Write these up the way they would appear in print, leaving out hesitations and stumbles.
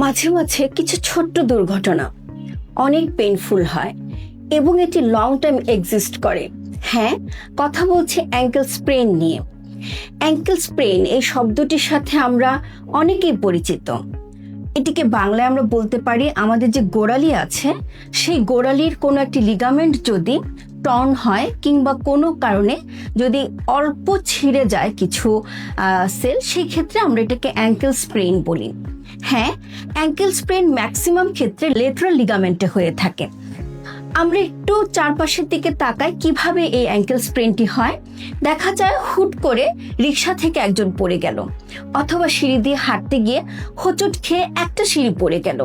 মাঝে মাঝে কিছু ছোট্ট দুর্ঘটনা অনেক পেইনফুল হয় এবং এটি লং টাইম এক্সিস্ট করে। হ্যাঁ, কথা বলছি অ্যাঙ্কেল স্প্রেন নিয়ে। অ্যাঙ্কেল স্প্রেন এই শব্দটির সাথে আমরা অনেকেই পরিচিত। এটিকে বাংলায় আমরা বলতে পারি আমাদের যে গোড়ালি আছে সেই গোড়ালির কোনো একটি লিগামেন্ট যদি টর্ন হয় কিংবা কোনো কারণে যদি অল্প ছিঁড়ে যায় কিছু সেল, সেই ক্ষেত্রে আমরা এটাকে অ্যাঙ্কেল স্প্রেন বলি। হ্যাঁ, অ্যাঙ্কেল স্প্রেন ম্যাক্সিমাম ক্ষেত্রে লেটারাল লিগামেন্টে হয়ে থাকে। আমরা একটু চারপাশের দিকে তাকাই কিভাবে এই অ্যাঙ্কেল স্প্রেনটি হয়। দেখা যায় হুট করে রিক্সা থেকে একজন পড়ে গেল, অথবা সিঁড়ি দিয়ে হাঁটতে গিয়ে হোঁচট খেয়ে একটা সিঁড়ি পড়ে গেল,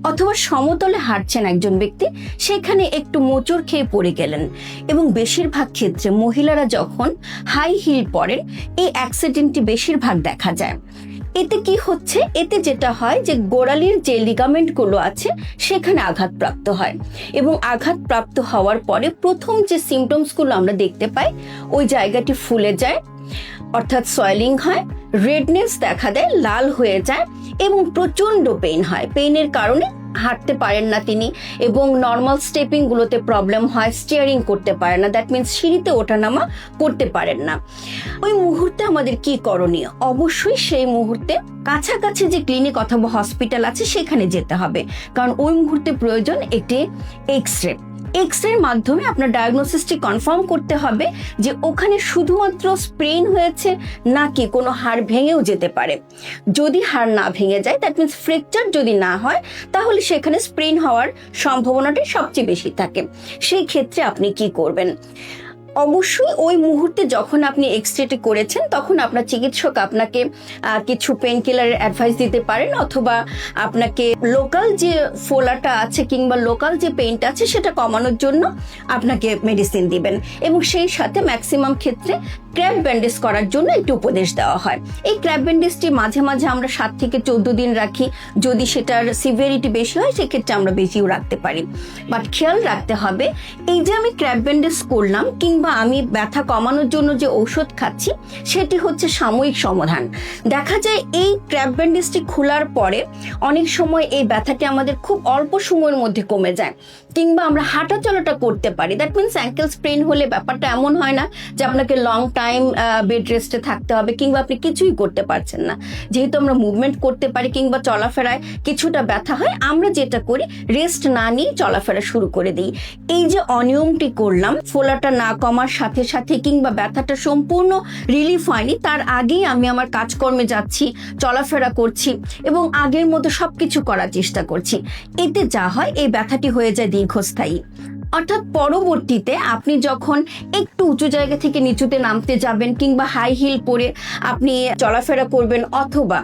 অথবা সমতলে হাঁটছেন একজন ব্যক্তি, সেখানে একটু মোচড় খেয়ে পড়ে গেলেন। এবং বেশিরভাগ ক্ষেত্রে মহিলারা যখন হাই হিল পরেন এই অ্যাক্সিডেন্টটি বেশিরভাগ দেখা যায়। এতে কি হচ্ছে, এতে যেটা হয় যে গোড়ালির যে লিগামেন্টগুলো আছে সেখানে আঘাতপ্রাপ্ত হয় এবং আঘাতপ্রাপ্ত হওয়ার পরে প্রথম যে সিমটমসগুলো আমরা দেখতে পাই, ওই জায়গাটি ফুলে যায়, অর্থাৎ সয়েলিং হয়, রেডনেস দেখা দেয়, লাল হয়ে যায় এবং প্রচন্ড পেইন হয়। পেইনের কারণে হাঁটতে পারেন না তিনি এবং নর্মাল স্টেপিং গুলোতে প্রবলেম হয়, স্টিয়ারিং করতে পারেন না, দ্যাট মিনস সিঁড়িতে ওঠানামা করতে পারেন না। ওই মুহূর্তে আমাদের কি করণীয়? অবশ্যই সেই মুহূর্তে কাছাকাছি যে ক্লিনিক অথবা হসপিটাল আছে সেখানে যেতে হবে, কারণ ওই মুহূর্তে প্রয়োজন একটি এক্সরের মাধ্যমে আপনার ডায়াগনোসিসটি কনফার্ম করতে হবে যে ওখানে শুধুমাত্র স্প্রেন হয়েছে নাকি কোনো হাড় ভেঙেও যেতে পারে। যদি হাড় না ভেঙে যায়, দ্যাট মিনস ফ্র্যাকচার যদি না হয়, তাহলে সেখানে স্প্রেন হওয়ার সম্ভাবনাটা সবচেয়ে বেশি থাকে। সেই ক্ষেত্রে আপনি কি করবেন? অবশ্যই ওই মুহূর্তে যখন আপনি এক্সরেটি করেছেন তখন আপনার চিকিৎসক আপনাকে কিছু পেন কিলারের অ্যাডভাইস দিতে পারেন, অথবা আপনাকে লোকাল যে ফোলাটা আছে কিংবা লোকাল যে পেইনটা আছে সেটা কমানোর জন্য আপনাকে মেডিসিন দিবেন। এবং সেই সাথে ম্যাক্সিমাম ক্ষেত্রে ক্র্যাপ ব্যান্ডেজ করার জন্য একটু উপদেশ দেওয়া হয়। এই ক্র্যাপ ব্যান্ডেজটি মাঝে মাঝে আমরা 7 থেকে 14 দিন রাখি। যদি সেটার সিভিয়ারিটি বেশি হয় সেক্ষেত্রে আমরা বেশিও রাখতে পারি। বাট খেয়াল রাখতে হবে, এই যে আমি ক্র্যাপ ব্যান্ডেজ করলাম কিংবা আমি ব্যথা কমানোর জন্য যে ঔষধ খাচ্ছি সেটি হচ্ছে সাময়িক সমাধান। দেখা যায় এই ক্র্যাপ ব্যান্ডেজটি খোলার পরে অনেক সময় এই ব্যথাটি আমাদের খুব অল্প সময়ের মধ্যে কমে যায় কিংবা আমরা হাঁটা চলাটা করতে পারি। দ্যাট মিনস অ্যাঙ্কেল স্প্রেন হলে ব্যাপারটা এমন হয় না যে আপনাকে লং টাইম বেড রেস্টে থাকতে হবে কিংবা আপনি কিছুই করতে পারছেন না। যেহেতু আমরা মুভমেন্ট করতে পারি কিংবা চলাফেরায় কিছুটা ব্যথা হয়, আমরা যেটা করি রেস্ট না নিয়ে চলাফেরা শুরু করে দিই। এই যে অনিয়মটি করলাম, ফোলাটা না কমার সাথে সাথে কিংবা ব্যথাটা সম্পূর্ণ রিলিফ হয়নি তার আগেই আমি আমার কাজকর্মে যাচ্ছি, চলাফেরা করছি এবং আগের মতো সবকিছু করার চেষ্টা করছি, এতে যা হয় এই ব্যথাটি হয়ে যায় দীর্ঘস্থায়ী। অর্থাৎ পরবর্তীতে আপনি যখন একটু উঁচু জায়গা থেকে নিচুতে নামতে যাবেন কিংবা হাই হিল পরে আপনি চলাফেরা করবেন অথবা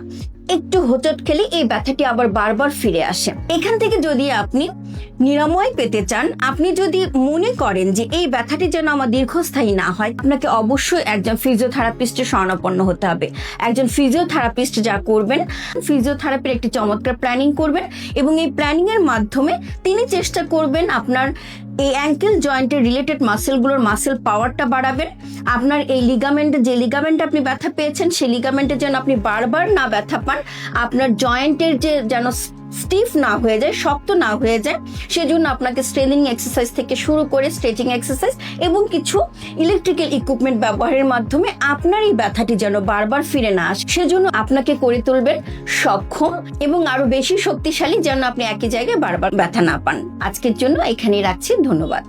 একটু হোঁচট খেলে এই ব্যথাটি আবার বারবার ফিরে আসে। এখান থেকে যদি আপনি নিরাময় পেতে চান, আপনি যদি মনে করেন যে এই ব্যথাটি যেন আমার দীর্ঘস্থায়ী না হয়, আপনাকে অবশ্যই একজন ফিজিওথেরাপিস্টের শরণাপন্ন হতে হবে। একজন ফিজিওথেরাপিস্ট যা করবেন, ফিজিওথেরাপির একটি চমৎকার প্ল্যানিং করবেন এবং এই প্ল্যানিং এর মাধ্যমে তিনি চেষ্টা করবেন আপনার এই অ্যাঙ্কেল জয়েন্টের রিলেটেড মাসেলগুলোর মাসেল পাওয়ারটা বাড়াবেন। আপনার এই লিগামেন্টে যে লিগামেন্টে আপনি ব্যথা পেয়েছেন সেই লিগামেন্টে যেন আপনি বারবার না ব্যথা পান, আপনার জয়েন্টের যে যেন স্টিফ না হয়ে যায়, শক্ত না হয়ে যায়, সেজন্য আপনাকে স্ট্রেনিং এক্সারসাইজ থেকে শুরু করে স্ট্রেচিং এক্সারসাইজ এবং কিছু ইলেকট্রিক্যাল ইকুইপমেন্ট ব্যবহারের মাধ্যমে আপনার এই ব্যথাটি যেন বারবার ফিরে না আসে, সেজন্য আপনাকে করে তুলবেন সক্ষম এবং আরো বেশি শক্তিশালী, যেন আপনি একই জায়গায় বারবার ব্যথা না পান। আজকের জন্য এখানেই রাখছি, ধন্যবাদ।